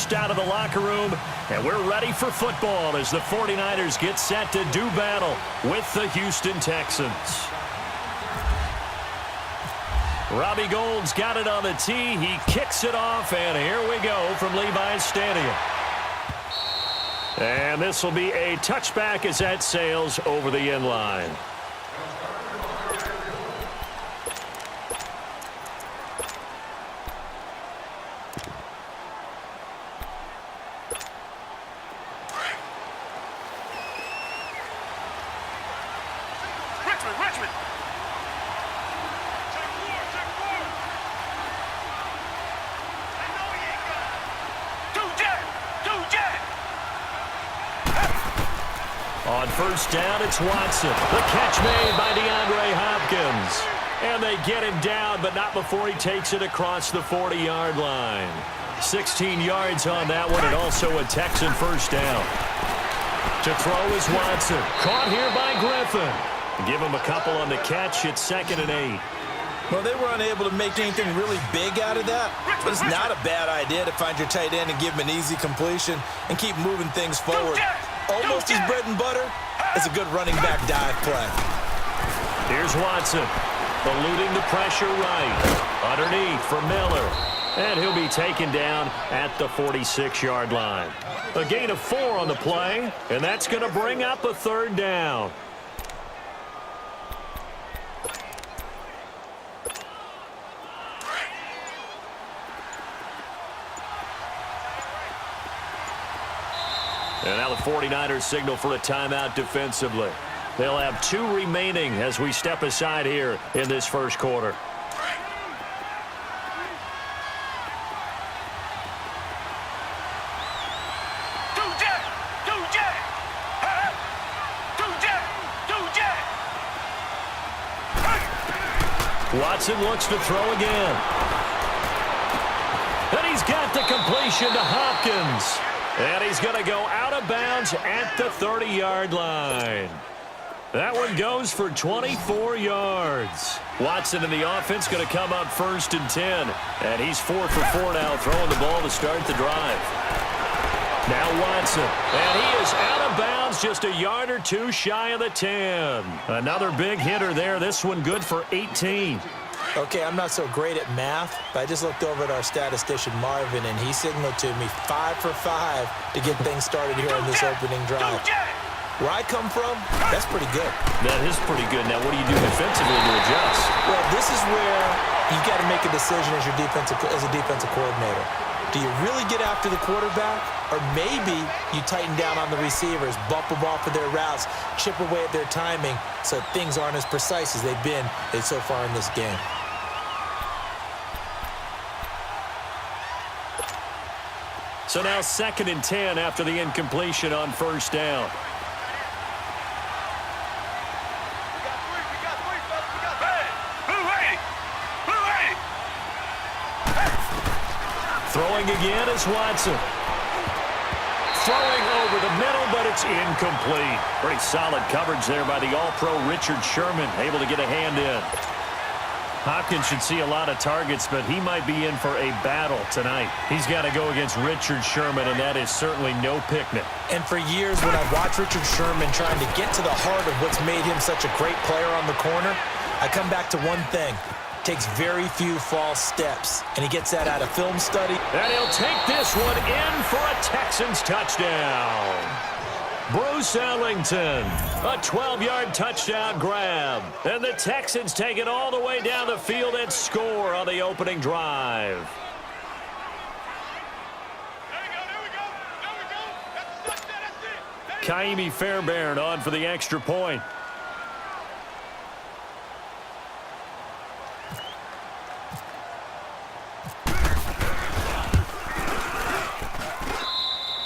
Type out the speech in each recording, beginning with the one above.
dismissed out of the locker room, and we're ready for football as the 49ers get set to do battle with the Houston Texans. Robbie Gould's got it on the tee. He kicks it off, and here we go from Levi's Stadium. And this will be a touchback as that sails over the end line. On first down, it's Watson. The catch made by DeAndre Hopkins. And they get him down, but not before he takes it across the 40-yard line. 16 yards on that one, and also a Texan first down. To throw is Watson. Caught here by Griffin. Give him a couple on the catch. It's 2nd and 8. Well, they were unable to make anything really big out of that, but it's not a bad idea to find your tight end and give him an easy completion and keep moving things forward. Almost his bread and butter. It's a good running back dive play. Here's Watson, eluding the pressure right. Underneath for Miller. And he'll be taken down at the 46-yard line. A gain of 4 on the play, and that's going to bring up a 3rd down. And now the 49ers signal for a timeout defensively. They'll have 2 remaining as we step aside here in this first quarter. Watson looks to throw again. And he's got the completion to Hopkins. And he's going to go out of bounds at the 30-yard line. That one goes for 24 yards. Watson in the offense going to come up 1st and 10. And he's 4 for 4 now, throwing the ball to start the drive. Now Watson. And he is out of bounds just a yard or 2 shy of the 10. Another big hitter there. This one good for 18. Okay, I'm not so great at math, but I just looked over at our statistician, Marvin, and he signaled to me 5 for 5 to get things started here on this opening drive. Where I come from, that's pretty good. That is pretty good. Now, what do you do defensively to adjust? Well, this is where you got to make a decision as a defensive coordinator. Do you really get after the quarterback, or maybe you tighten down on the receivers, bump them off of their routes, chip away at their timing so things aren't as precise as they've been so far in this game? So now 2nd and 10 after the incompletion on first down. Throwing again is Watson. Throwing over the middle, but it's incomplete. Pretty solid coverage there by the All-Pro Richard Sherman, able to get a hand in. Hopkins should see a lot of targets, but he might be in for a battle tonight. He's got to go against Richard Sherman, and that is certainly no picnic. And for years, when I've watched Richard Sherman trying to get to the heart of what's made him such a great player on the corner, I come back to one thing. Takes very few false steps, and he gets that out of film study. And he'll take this one in for a Texans touchdown. Bruce Ellington, a 12-yard touchdown grab. And the Texans take it all the way down the field and score on the opening drive. Kaimi Fairbairn on for the extra point.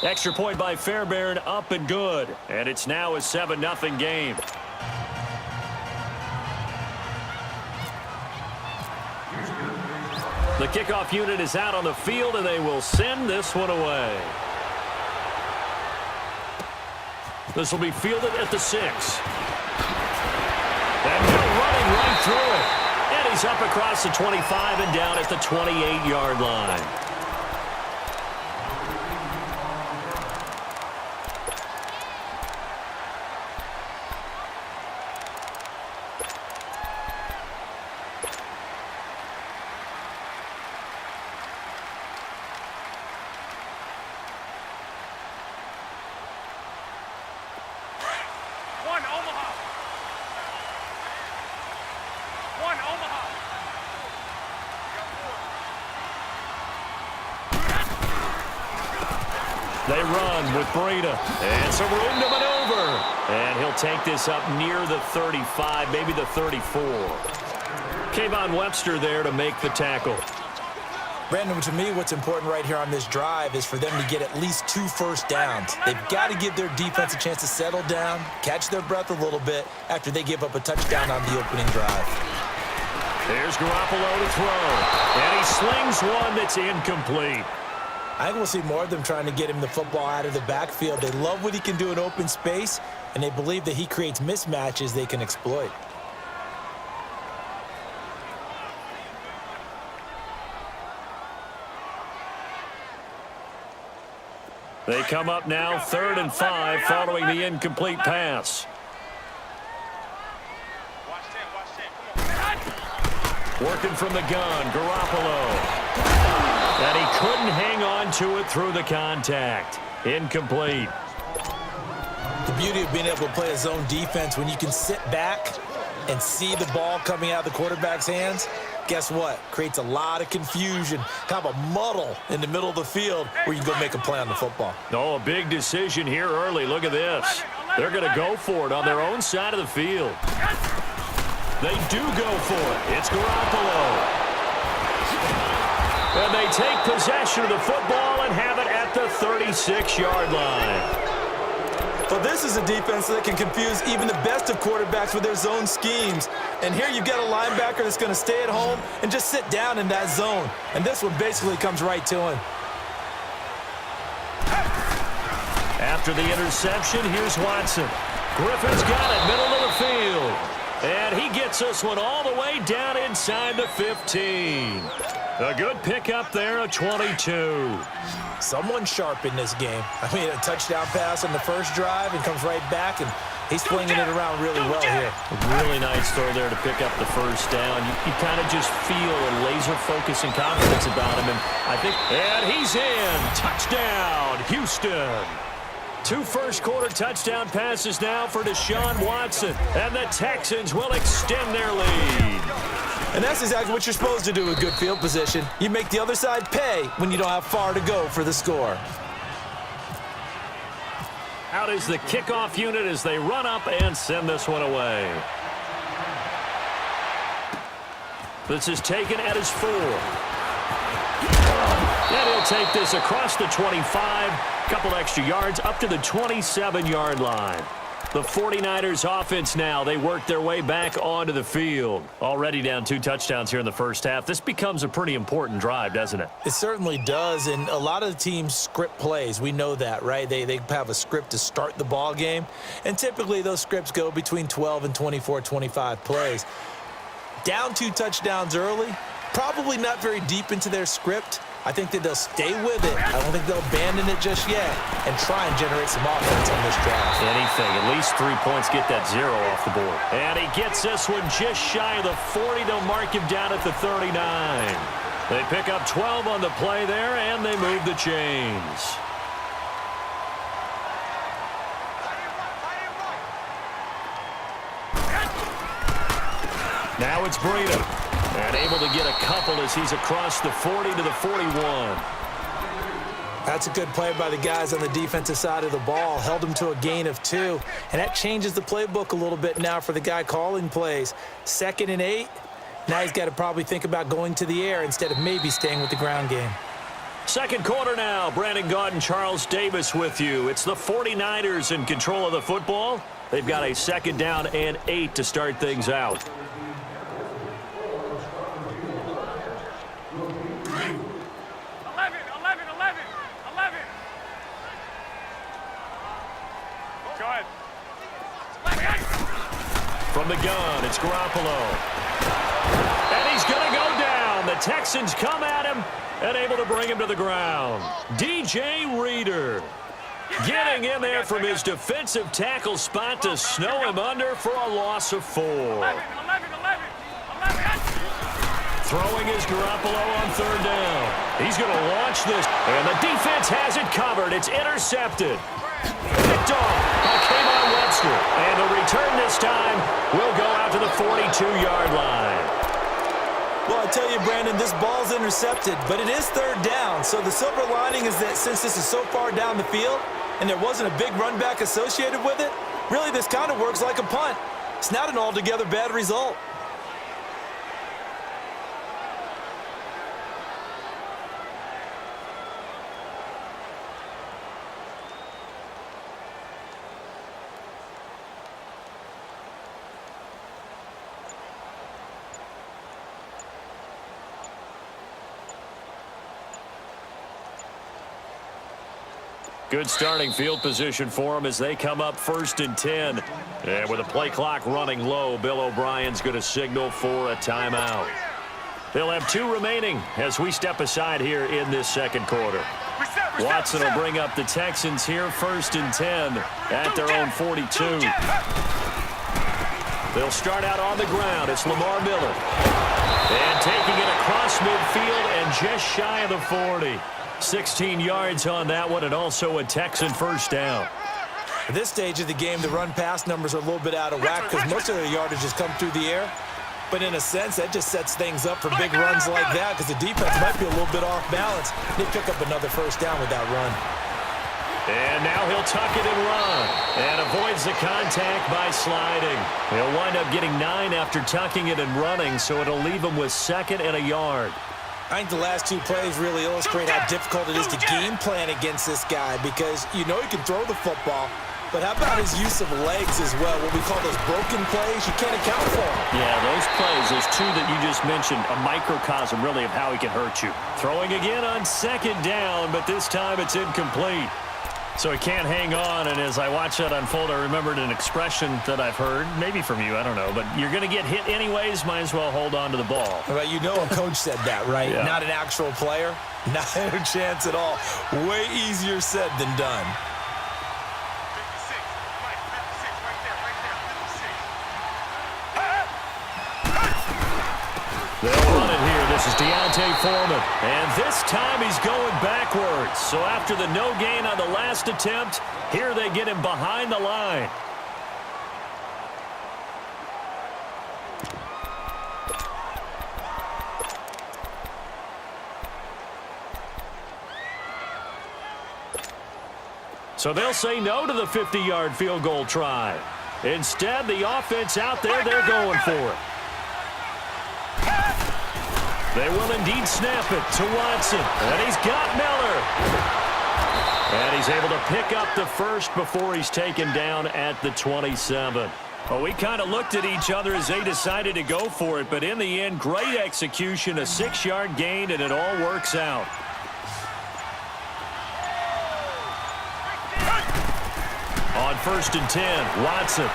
Extra point by Fairbairn, up and good. And it's now a 7-0 game. The kickoff unit is out on the field, and they will send this one away. This will be fielded at the 6. And they're running right through it. And he's up across the 25 and down at the 28-yard line. They run with Breida. And some room to maneuver. And he'll take this up near the 35, maybe the 34. Kayvon Webster there to make the tackle. Brandon, to me, what's important right here on this drive is for them to get at least 2 first downs. They've got to give their defense a chance to settle down, catch their breath a little bit after they give up a touchdown on the opening drive. There's Garoppolo to throw. And he slings one that's incomplete. I think we'll see more of them trying to get him the football out of the backfield. They love what he can do in open space, and they believe that he creates mismatches they can exploit. They come up now 3rd and 5 following the incomplete pass. Working from the gun, Garoppolo. And he couldn't hang on to it through the contact. Incomplete. The beauty of being able to play a zone defense when you can sit back and see the ball coming out of the quarterback's hands, guess what? Creates a lot of confusion, kind of a muddle in the middle of the field where you can go make a play on the football. Oh, a big decision here early. Look at this. They're going to go for it on their own side of the field. They do go for it. It's Garoppolo. And they take possession of the football and have it at the 36-yard line. Well, this is a defense that can confuse even the best of quarterbacks with their zone schemes. And here you've got a linebacker that's going to stay at home and just sit down in that zone. And this one basically comes right to him. After the interception, here's Watson. Griffin's got it, middle of the field. And he gets this one all the way down inside the 15. A good pickup there, a 22. Someone sharp in this game. I mean, a touchdown pass on the first drive and comes right back, and he's flinging it around really well here. A really nice throw there to pick up the first down. You kind of just feel a laser focus and confidence about him. And he's in. Touchdown, Houston. 2 first-quarter touchdown passes now for Deshaun Watson. And the Texans will extend their lead. And that's exactly what you're supposed to do with good field position. You make the other side pay when you don't have far to go for the score. Out is the kickoff unit as they run up and send this one away. This is taken at his 4. And he'll take this across the 25, couple extra yards up to the 27-yard line. The 49ers offense now, they work their way back onto the field. Already down 2 touchdowns here in the first half. This becomes a pretty important drive, doesn't it? It certainly does, and a lot of the teams script plays. We know that, right? They have a script to start the ball game, and typically those scripts go between 12 and 24, 25 plays. Down 2 touchdowns early, probably not very deep into their script. I think that they'll stay with it. I don't think they'll abandon it just yet and try and generate some offense on this drive. Anything, at least 3 points, get that 0 off the board. And he gets this one just shy of the 40. They'll mark him down at the 39. They pick up 12 on the play there, and they move the chains. Now it's Breida. And able to get a couple as he's across the 40 to the 41. That's a good play by the guys on the defensive side of the ball. Held him to a gain of 2. And that changes the playbook a little bit now for the guy calling plays. 2nd and 8. Now he's got to probably think about going to the air instead of maybe staying with the ground game. Second quarter now. Brandon Gaudin and Charles Davis with you. It's the 49ers in control of the football. They've got a 2nd down and 8 to start things out. From the gun, it's Garoppolo. And he's going to go down. The Texans come at him and able to bring him to the ground. DJ Reader getting in there from his defensive tackle spot to snow him under for a loss of 4. Throwing is Garoppolo on 3rd down. He's going to launch this. And the defense has it covered. It's intercepted. Picked off by Kayvon Webster. And the return this time will go out to the 42-yard line. Well, I tell you, Brandon, this ball's intercepted, but it is third down. So the silver lining is that since this is so far down the field and there wasn't a big run back associated with it, really this kind of works like a punt. It's not an altogether bad result. Good starting field position for them as they come up 1st and 10. And with the play clock running low, Bill O'Brien's going to signal for a timeout. They'll have 2 remaining as we step aside here in this second quarter. Watson will bring up the Texans here 1st and 10 at their own 42. They'll start out on the ground. It's Lamar Miller. And taking it across midfield and just shy of the 40. 16 yards on that one, and also a Texan first down. At this stage of the game, the run-pass numbers are a little bit out of whack because most of their yardage has come through the air. But in a sense, that just sets things up for big runs like that because the defense might be a little bit off balance. They pick up another first down with that run. And now he'll tuck it and run. And avoids the contact by sliding. He'll wind up getting 9 after tucking it and running, so it'll leave him with 2nd and a yard. I think the last 2 plays really illustrate how difficult it is to game plan against this guy because you know he can throw the football, but how about his use of legs as well? What we call those broken plays, you can't account for them. Yeah, those plays, those 2 that you just mentioned, a microcosm really of how he can hurt you. Throwing again on 2nd down, but this time it's incomplete. So he can't hang on, and as I watch that unfold, I remembered an expression that I've heard, maybe from you, I don't know, but you're going to get hit anyways, might as well hold on to the ball. Well, you know a coach said that, right? Yeah. Not an actual player. Not a chance at all. Way easier said than done. They'll run it here. This is Deontay Foreman. And this time he's going backwards. So after the no gain on the last attempt, here they get him behind the line. So they'll say no to the 50-yard field goal try. Instead, the offense out there, they're going for it. They will indeed snap it to Watson. And he's got Miller. And he's able to pick up the first before he's taken down at the 27. Well, we kind of looked at each other as they decided to go for it. But in the end, great execution, a 6-yard gain, and it all works out. On 1st and 10, Watson.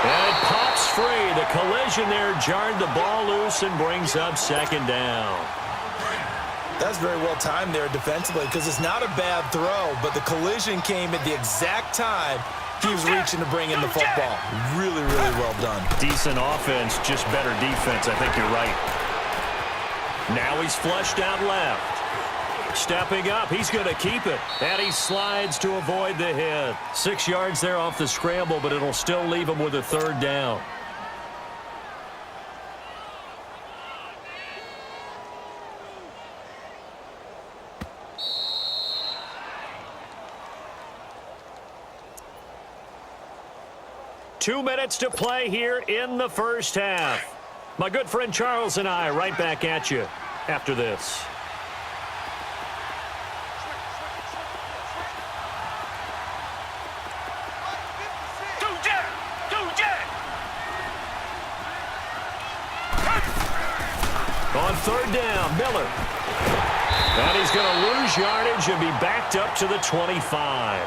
And it pops free. The collision there jarred the ball loose and brings up 2nd down. That's very well timed there defensively because it's not a bad throw, but the collision came at the exact time he was reaching to bring in the football. Really, really well done. Decent offense, just better defense. I think you're right. Now he's flushed out left. Stepping up, he's going to keep it. And he slides to avoid the hit. 6 yards there off the scramble, but it'll still leave him with a 3rd down. Two minutes to play here in the first half. My good friend Charles and I right back at you after this. On 3rd down, Miller. And he's going to lose yardage and be backed up to the 25.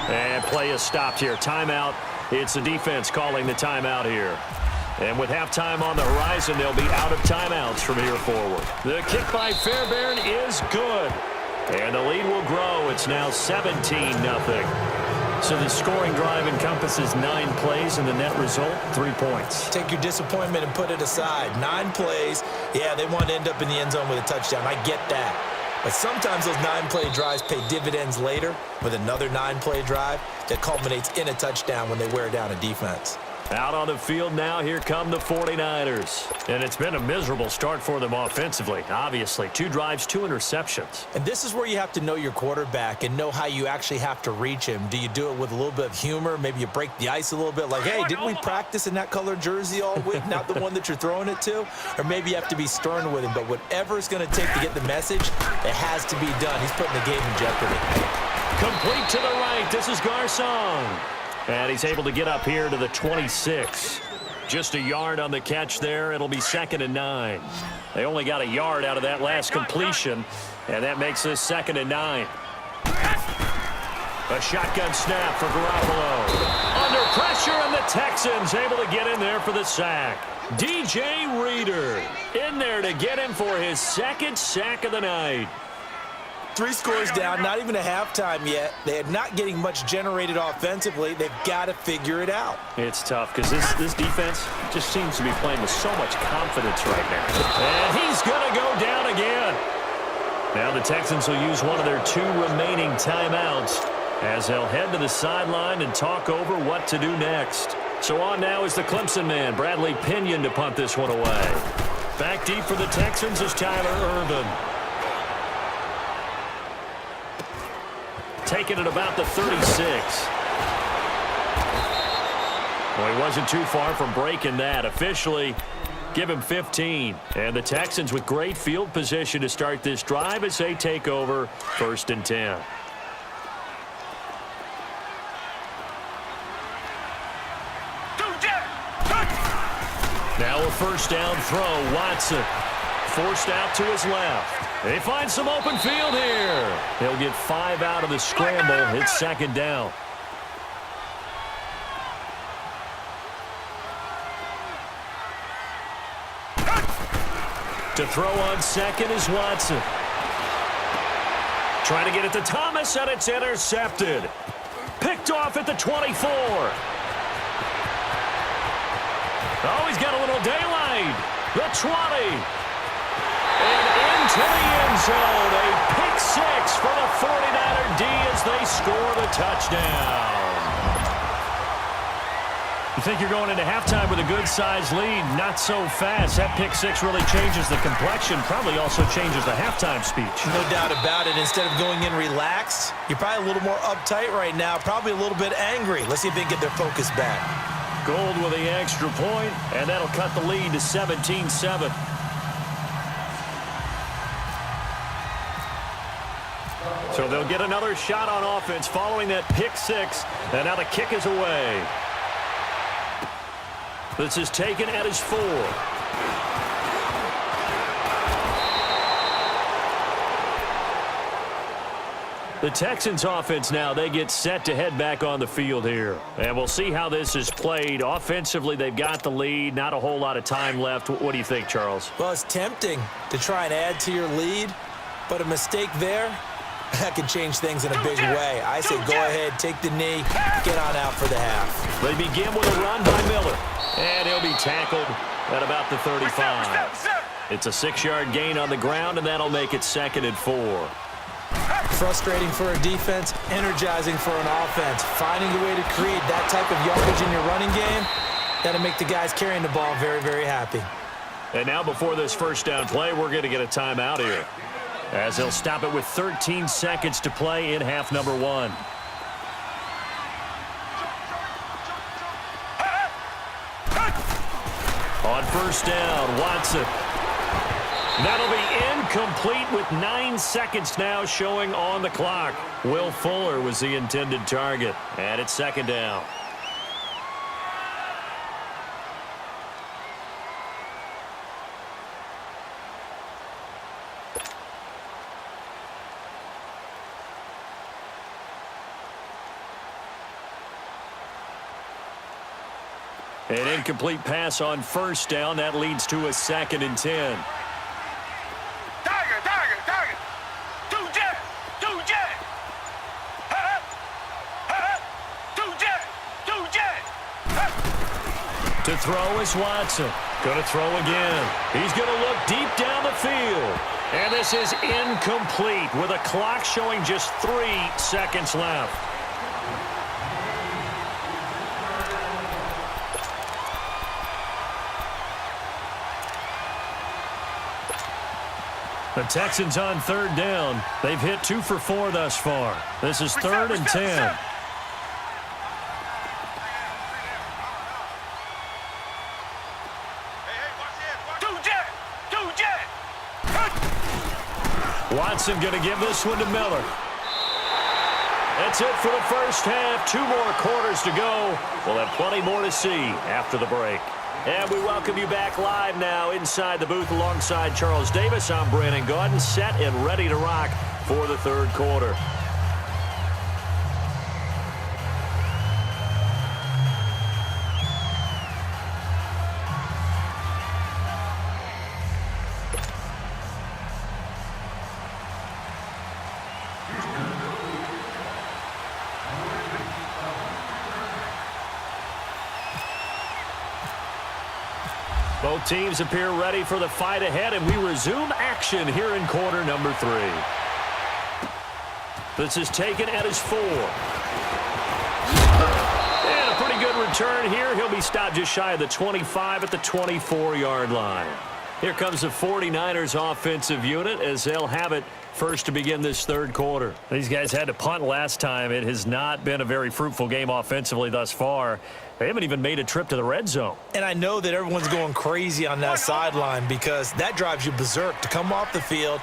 And play is stopped here. Timeout. It's the defense calling the timeout here. And with halftime on the horizon, they'll be out of timeouts from here forward. The kick by Fairbairn is good. And the lead will grow. It's now 17-0. So the scoring drive encompasses 9 plays, and the net result, 3 points. Take your disappointment and put it aside. 9 plays. Yeah, they want to end up in the end zone with a touchdown. I get that. But sometimes those 9-play drives pay dividends later with another 9-play drive that culminates in a touchdown when they wear down a defense. Out on the field now, here come the 49ers. And it's been a miserable start for them offensively. Obviously, 2 drives, 2 interceptions. And this is where you have to know your quarterback and know how you actually have to reach him. Do you do it with a little bit of humor? Maybe you break the ice a little bit like, hey, didn't we practice in that colored jersey all week, not the one that you're throwing it to? Or maybe you have to be stern with him. But whatever it's going to take to get the message, it has to be done. He's putting the game in jeopardy. Complete to the right. This is Garcon. And he's able to get up here to the 26. Just a yard on the catch there. It'll be 2nd and 9. They only got a yard out of that last completion, and that makes this 2nd and 9. A shotgun snap for Garoppolo. Under pressure, and the Texans able to get in there for the sack. DJ Reader in there to get him for his 2nd sack of the night. 3 scores down, not even a halftime yet. They are not getting much generated offensively. They've got to figure it out. It's tough because this defense just seems to be playing with so much confidence right now. And he's going to go down again. Now the Texans will use one of their 2 remaining timeouts as they'll head to the sideline and talk over what to do next. So on now is the Clemson man, Bradley Pinion, to punt this one away. Back deep for the Texans is Tyler Ervin. Taking it about the 36. Well, he wasn't too far from breaking that. Officially, give him 15. And the Texans with great field position to start this drive as they take over 1st and 10. Now a 1st down throw. Watson forced out to his left. They find some open field here. They'll get 5 out of the scramble. It's 2nd down. To throw on 2nd is Watson. Trying to get it to Thomas, and it's intercepted. Picked off at the 24. Oh, he's got a little daylight. The 20. And into the end zone. A pick 6 for the 49er D as they score the touchdown. You think you're going into halftime with a good-sized lead. Not so fast. That pick 6 really changes the complexion. Probably also changes the halftime speech. No doubt about it. Instead of going in relaxed, you're probably a little more uptight right now. Probably a little bit angry. Let's see if they can get their focus back. Gold with the extra point, and that'll cut the lead to 17-7. So they'll get another shot on offense following that pick 6, and now the kick is away. This is taken at his 4. The Texans offense now, they get set to head back on the field here. And we'll see how this is played. Offensively, they've got the lead. Not a whole lot of time left. What do you think, Charles? Well, it's tempting to try and add to your lead, but a mistake there, that could change things in a big way. I say go ahead, take the knee, get on out for the half. They begin with a run by Miller. And he'll be tackled at about the 35. It's a 6-yard gain on the ground, and that'll make it 2nd and 4. Frustrating for a defense, energizing for an offense. Finding a way to create that type of yardage in your running game, that'll make the guys carrying the ball very, very happy. And now before this 1st down play, we're going to get a timeout here, as they'll stop it with 13 seconds to play in half number 1. On 1st down, Watson. That'll be incomplete with 9 seconds now showing on the clock. Will Fuller was the intended target, and it's 2nd down. An incomplete pass on 1st down. That leads to a 2nd and 10. To throw is Watson. Going to throw again. He's going to look deep down the field. And this is incomplete with a clock showing just 3 seconds left. The Texans on third down. They've hit 2 for 4 thus far. This is 3rd and 10. Watson going to give this one to Miller. That's it for the first half. 2 more quarters to go. We'll have plenty more to see after the break. And we welcome you back live now inside the booth alongside Charles Davis. I'm Brandon Gaudin, set and ready to rock for the third quarter. Both teams appear ready for the fight ahead, and we resume action here in quarter number 3. This is taken at his 4. And a pretty good return here. He'll be stopped just shy of the 25 at the 24-yard line. Here comes the 49ers offensive unit as they'll have it first to begin this third quarter. These guys had to punt last time. It has not been a very fruitful game offensively thus far. They haven't even made a trip to the red zone. And I know that everyone's going crazy on that sideline because that drives you berserk to come off the field,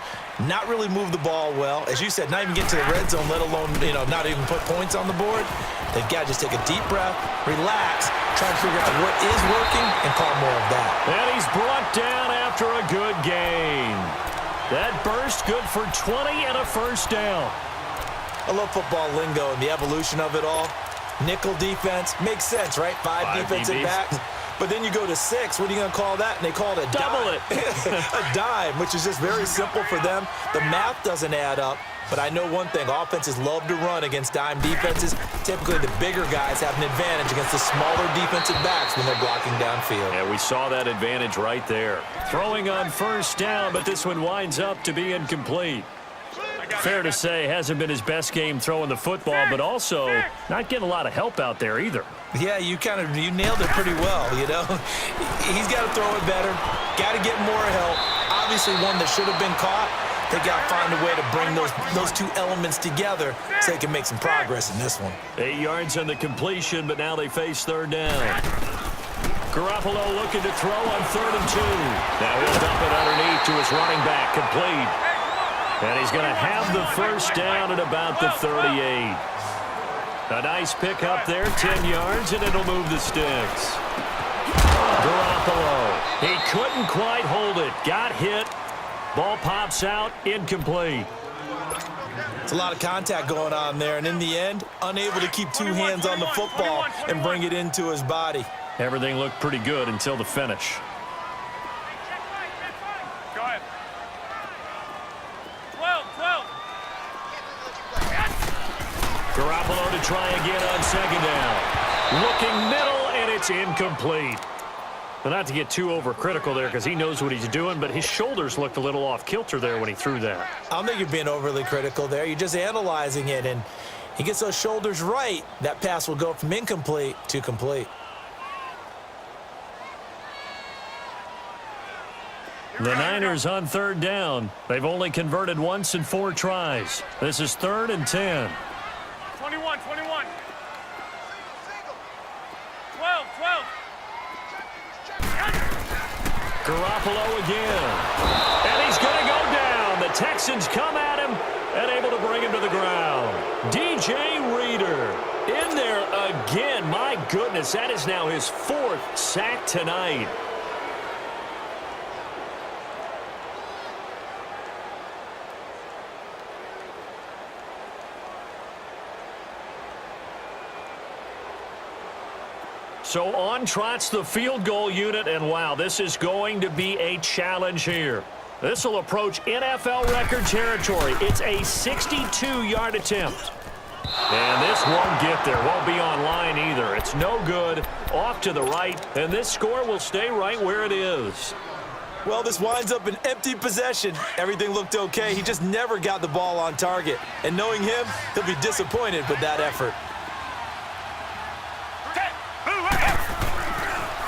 not really move the ball well. As you said, not even get to the red zone, let alone, not even put points on the board. They've got to just take a deep breath, relax, try to figure out what is working, and call more of that. And he's brought down after a good gain. That burst good for 20 and a first down. I love football lingo and the evolution of it all. Nickel defense makes sense, right? 5 defensive backs. But then you go to 6. What are you going to call that? And they call it a double dime. A dime, which is just very simple for them. The math doesn't add up. But I know one thing. Offenses love to run against dime defenses. Typically, the bigger guys have an advantage against the smaller defensive backs when they're blocking downfield. Yeah, we saw that advantage right there. Throwing on first down, but this one winds up to be incomplete. Fair to say, hasn't been his best game throwing the football, but also not getting a lot of help out there either. Yeah, you nailed it pretty well, He's got to throw it better, got to get more help. Obviously, one that should have been caught. They got to find a way to bring those 2 elements together so they can make some progress in this one. 8 yards on the completion, but now they face third down. Garoppolo looking to throw on 3rd and 2. Now he'll dump it underneath to his running back, complete. And he's going to have the first down at about the 38. A nice pick up there, 10 yards, and it'll move the sticks. Garoppolo, he couldn't quite hold it. Got hit. Ball pops out, incomplete. It's a lot of contact going on there, and in the end, unable to keep 2 hands on the football and bring it into his body. Everything looked pretty good until the finish. Go ahead. 12. Garoppolo to try again on 2nd down. Looking middle, and it's incomplete. Well, not to get too overcritical there because he knows what he's doing, but his shoulders looked a little off kilter there when he threw that. I don't think you're being overly critical there. You're just analyzing it, and he gets those shoulders right. That pass will go from incomplete to complete. The Niners on 3rd down. They've only converted once in 4 tries. This is 3rd and 10. 21. 12. Garoppolo again. And he's going to go down. The Texans come at him and able to bring him to the ground. DJ Reader in there again. My goodness, that is now his 4th sack tonight. So on trots the field goal unit, and wow, this is going to be a challenge here. This will approach NFL record territory. It's a 62-yard attempt. And this won't get there. Won't be on line either. It's no good. Off to the right, and this score will stay right where it is. Well, this winds up an empty possession. Everything looked okay. He just never got the ball on target. And knowing him, he'll be disappointed with that effort.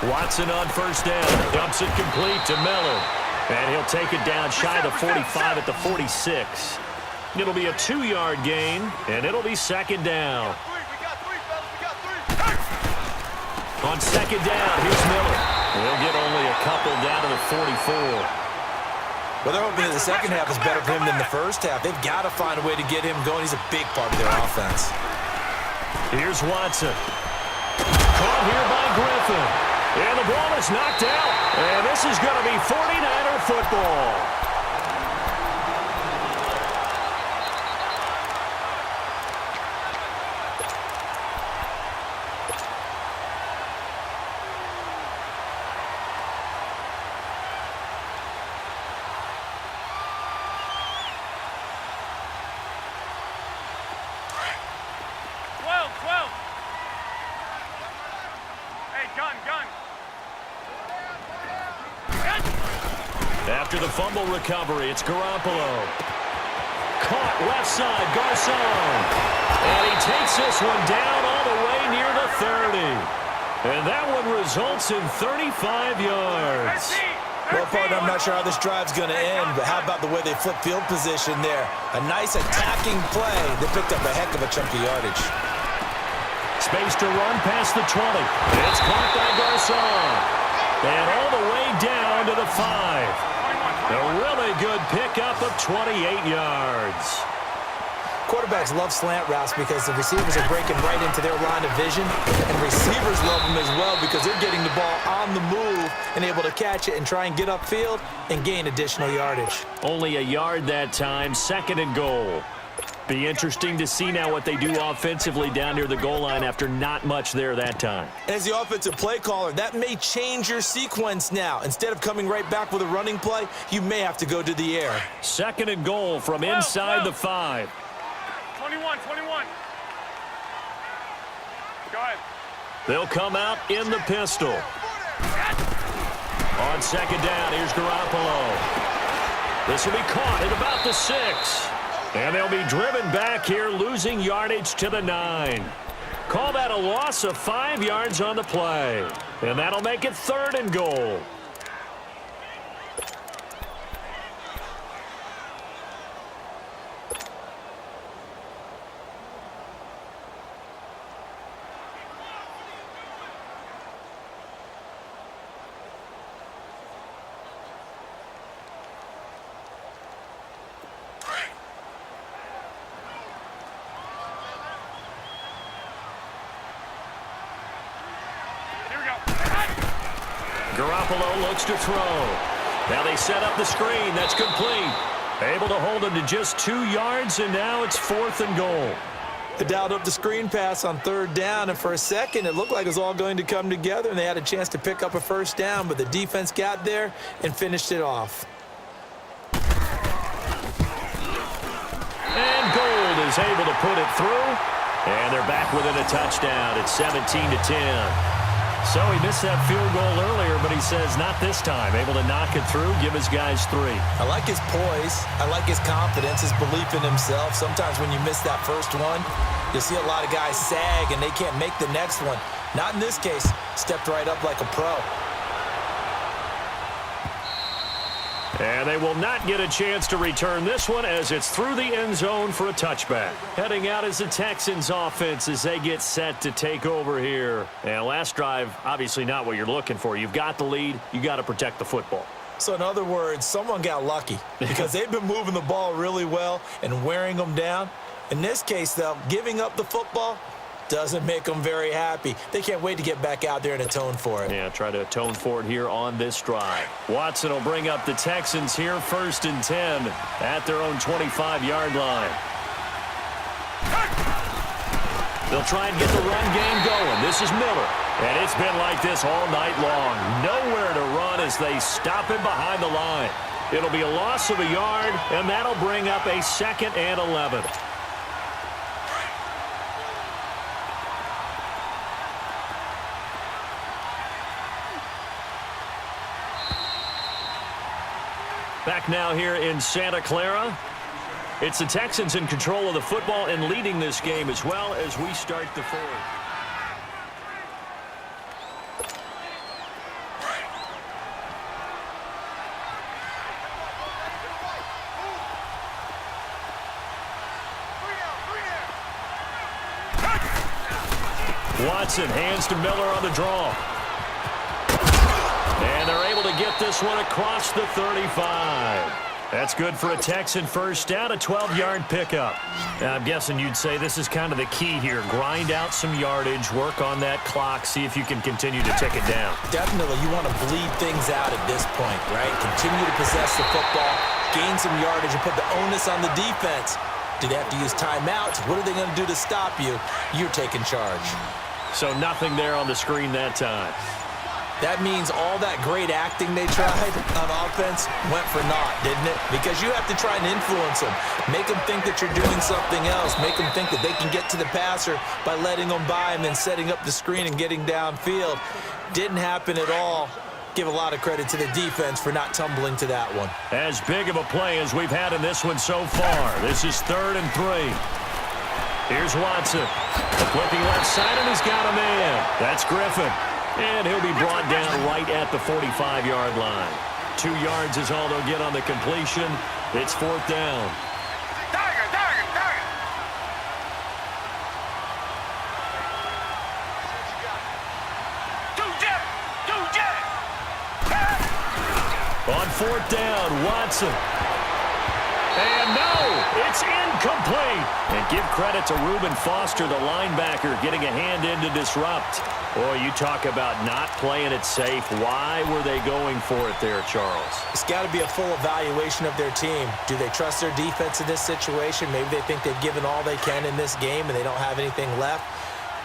Watson on first down. Dumps it complete to Miller. And he'll take it down shy of the 45 at the 46. It'll be a 2-yard gain, and it'll be second down. On second down, here's Miller. He'll get only a couple down to the 44. Well, they're hoping that the second half is better for him than the first half. They've got to find a way to get him going. He's a big part of their offense. Here's Watson. Caught here by Griffin. And the ball is knocked out. And this is going to be 49er football. After the fumble recovery, it's Garoppolo. Caught left side, Garcon. And he takes this one down all the way near the 30. And that one results in 35 yards. Well, partner, I'm not sure how this drive's going to end, but how about the way they flip field position there? A nice attacking play. They picked up a heck of a chunk of yardage. Space to run past the 20. It's caught by Garcon. And all the way down to the 5. A really good pickup of 28 yards. Quarterbacks love slant routes because the receivers are breaking right into their line of vision, and receivers love them as well because they're getting the ball on the move and able to catch it and try and get upfield and gain additional yardage. Only a yard that time, second and goal. Be interesting to see now what they do offensively down near the goal line after not much there that time. As the offensive play caller, that may change your sequence now. Instead of coming right back with a running play, you may have to go to the air. Second and goal from inside the 5. 21. Go ahead. They'll come out in the pistol. On second down, here's Garoppolo. This will be caught at about the 6. And they'll be driven back here, losing yardage to the 9. Call that a loss of 5 yards on the play. And that'll make it third and goal. Garoppolo looks to throw. Now they set up the screen. That's complete. Able to hold him to just 2 yards, and now it's fourth and goal. They dialed up the screen pass on third down, and for a second it looked like it was all going to come together, and they had a chance to pick up a first down, but the defense got there and finished it off. And Gold is able to put it through, and they're back within a touchdown. It's 17-10. So he missed that field goal earlier, but he says not this time. Able to knock it through, give his guys 3. I like his poise. I like his confidence, his belief in himself. Sometimes when you miss that first one, you'll see a lot of guys sag and they can't make the next one. Not in this case. Stepped right up like a pro. And they will not get a chance to return this one as it's through the end zone for a touchback. Heading out is the Texans offense as they get set to take over here. And last drive, obviously not what you're looking for. You've got the lead. You got to protect the football. So in other words, someone got lucky because they've been moving the ball really well and wearing them down. In this case, though, giving up the football doesn't make them very happy. They can't wait to get back out there and atone for it. Yeah, try to atone for it here on this drive. Watson will bring up the Texans here, 1st and 10 at their own 25-yard line. They'll try and get the run game going. This is Miller. And it's been like this all night long. Nowhere to run as they stop him behind the line. It'll be a loss of a yard, and that'll bring up a 2nd and 11. Back now here in Santa Clara. It's the Texans in control of the football and leading this game as well as we start the 4th. Watson hands to Miller on the draw. And they're able to get this one across the 35. That's good for a Texan first down, a 12-yard pickup. Now, I'm guessing you'd say this is kind of the key here. Grind out some yardage, work on that clock, see if you can continue to tick it down. Definitely, you want to bleed things out at this point, right? Continue to possess the football, gain some yardage, and put the onus on the defense. Do they have to use timeouts? What are they going to do to stop you? You're taking charge. So nothing there on the screen that time. That means all that great acting they tried on offense went for naught, didn't it? Because you have to try and influence them. Make them think that you're doing something else. Make them think that they can get to the passer by letting them by and then setting up the screen and getting downfield. Didn't happen at all. Give a lot of credit to the defense for not tumbling to that one. As big of a play as we've had in this one so far. This is 3rd and 3. Here's Watson. Flipping left side, and he's got a man. That's Griffin. And he'll be brought down right at the 45-yard line. 2 yards is all they'll get on the completion. It's 4th down. On 4th down, Watson. And no, it's incomplete. And give credit to Reuben Foster, the linebacker, getting a hand in to disrupt. Boy, you talk about not playing it safe. Why were they going for it there, Charles? It's got to be a full evaluation of their team. Do they trust their defense in this situation? Maybe they think they've given all they can in this game and they don't have anything left.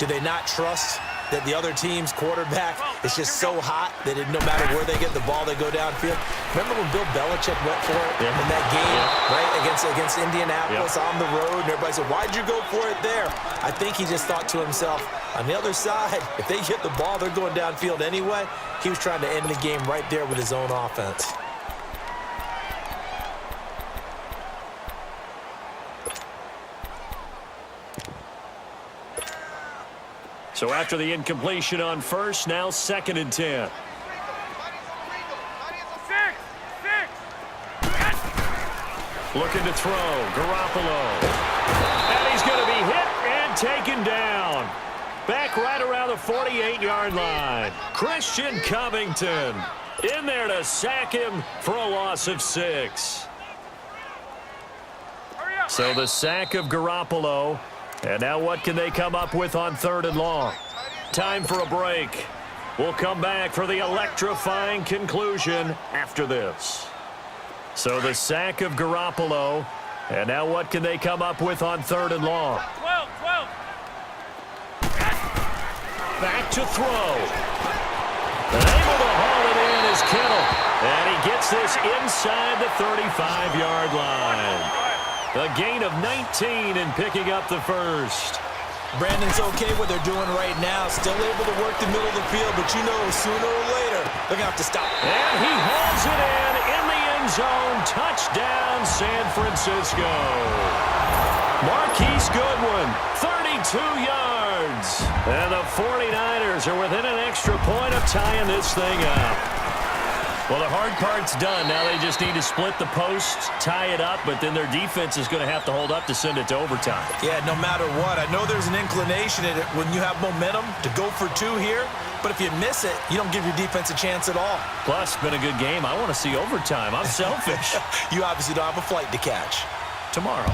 Do they not trust that the other team's quarterback is just so hot that no matter where they get the ball, they go downfield? Remember when Bill Belichick went for it in that game, right, against Indianapolis on the road, and everybody said, why'd you go for it there? I think he just thought to himself, on the other side, if they get the ball, they're going downfield anyway. He was trying to end the game right there with his own offense. So after the incompletion on first, now 2nd and 10. Looking to throw, Garoppolo. And he's going to be hit and taken down. Back right around the 48-yard line. Christian Covington in there to sack him for a loss of 6. So the sack of Garoppolo. And now what can they come up with on 3rd and long? Time for a break. We'll come back for the electrifying conclusion after this. So the sack of Garoppolo. And now what can they come up with on 3rd and long? 12. Back to throw. And able to haul it in is Kittle. And he gets this inside the 35-yard line. A gain of 19 and picking up the first. Brandon's okay what they're doing right now. Still able to work the middle of the field, but you know sooner or later they're going to have to stop. And he hauls it in the end zone. Touchdown, San Francisco. Marquise Goodwin, 32 yards. And the 49ers are within an extra point of tying this thing up. Well, the hard part's done. Now they just need to split the posts, tie it up, but then their defense is going to have to hold up to send it to overtime. Yeah, no matter what. I know there's an inclination in it when you have momentum to go for 2 here, but if you miss it, you don't give your defense a chance at all. Plus, it's been a good game. I want to see overtime. I'm selfish. You obviously don't have a flight to catch. Tomorrow.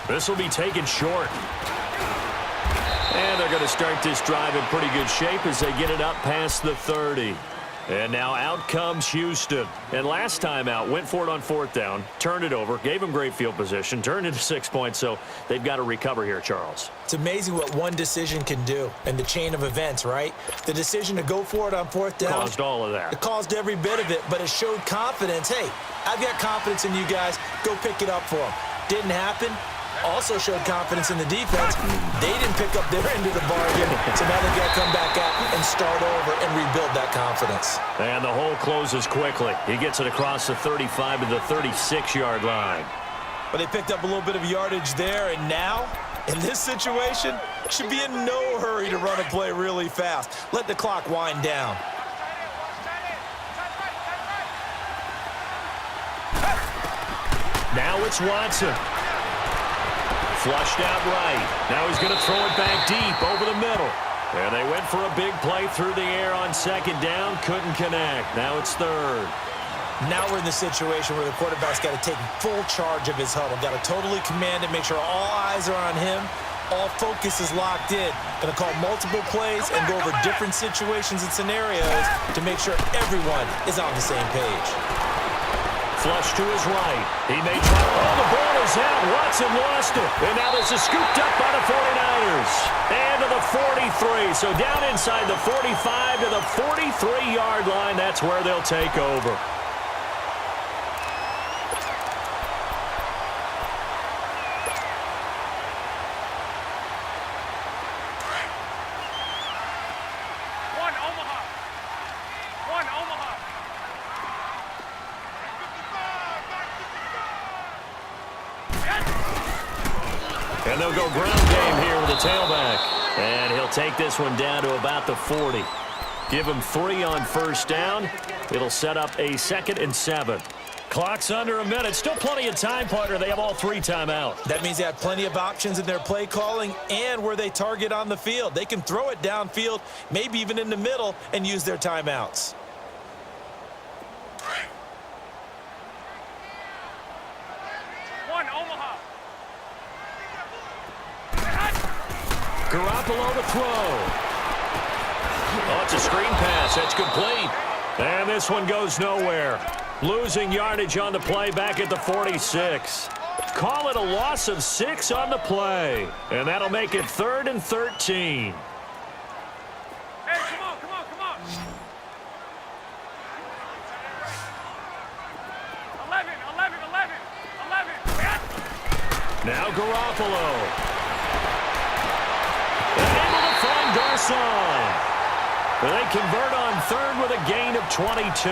This will be taken short. And they're going to start this drive in pretty good shape as they get it up past the 30. And now out comes Houston. And last time out, went for it on 4th down, turned it over, gave them great field position, turned into 6 points, so they've got to recover here, Charles. It's amazing what one decision can do in the chain of events, right? The decision to go for it on 4th down. Caused all of that. It caused every bit of it, but it showed confidence. Hey, I've got confidence in you guys. Go pick it up for them. Didn't happen. Also showed confidence in the defense. They didn't pick up their end of the bargain, so now they've got to come back out and start over and rebuild that confidence. And the hole closes quickly. He gets it across the 35 to the 36-yard line. But they picked up a little bit of yardage there, and now, in this situation, should be in no hurry to run a play really fast. Let the clock wind down. Now it's Watson. Flushed out right. Now he's going to throw it back deep over the middle. And they went for a big play through the air on second down. Couldn't connect. Now it's third. Now we're in the situation where the quarterback's got to take full charge of his huddle. Got to totally command it, make sure all eyes are on him. All focus is locked in. Going to call multiple plays and go over different situations and scenarios to make sure everyone is on the same page. Flush to his right. He may try. Oh, the ball is out. Watson lost it. And now this is scooped up by the 49ers. And to the 43. So down inside the 45 to the 43-yard line. That's where they'll take over. And they'll go ground game here with the tailback. And he'll take this one down to about the 40. Give him 3 on first down. It'll set up a 2nd and 7. Clock's under a minute. Still plenty of time, partner. They have all 3 timeouts. That means they have plenty of options in their play calling and where they target on the field. They can throw it downfield, maybe even in the middle, and use their timeouts. Garoppolo to throw. Oh, it's a screen pass. That's complete. And this one goes nowhere. Losing yardage on the play back at the 46. Call it a loss of 6 on the play. And that'll make it 3rd and 13. Hey, come on, come on, come on. 11, 11, 11, 11. Now Garoppolo. Able to find Garcon. They convert on 3rd with a gain of 22.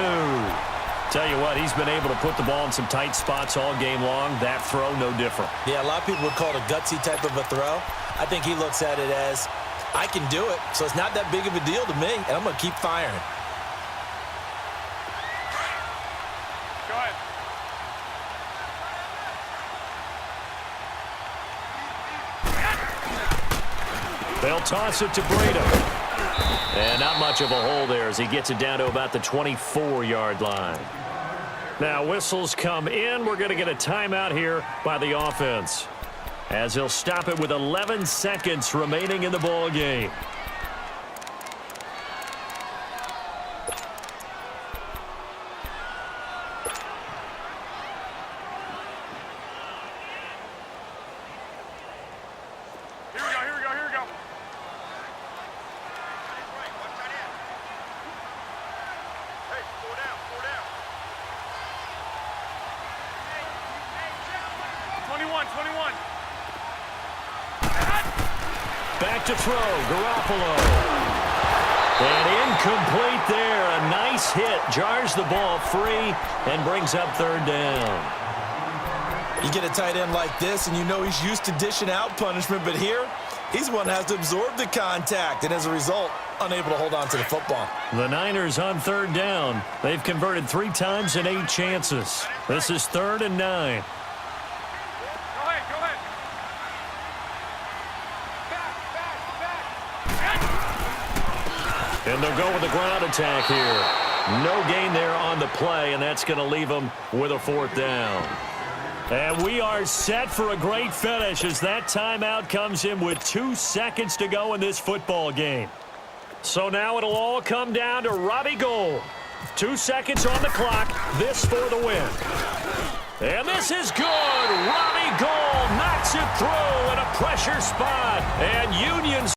Tell you what, he's been able to put the ball in some tight spots all game long. That throw, no different. Yeah, a lot of people would call it a gutsy type of a throw. I think he looks at it as, I can do it, so it's not that big of a deal to me, and I'm going to keep firing. Go ahead. They'll toss it to Breda. And not much of a hole there as he gets it down to about the 24-yard line. Now whistles come in. We're going to get a timeout here by the offense, as he'll stop it with 11 seconds remaining in the ball game. Here we go. 21. Back to throw, Garoppolo. And incomplete there. A nice hit. Jars the ball free and brings up 3rd down. You get a tight end like this, and you know he's used to dishing out punishment, but here, he's the one that has to absorb the contact, and as a result, unable to hold on to the football. The Niners on 3rd down. They've converted 3 times in 8 chances. This is 3rd and 9. Go ahead. And they'll go with the ground attack here. No gain there on the play, and that's going to leave them with a 4th down. And we are set for a great finish as that timeout comes in with 2 seconds to go in this football game. So now it'll all come down to Robbie Gould. 2 seconds on the clock. This for the win. And this is good. Robbie Gould knocks it through in a pressure spot. And Union's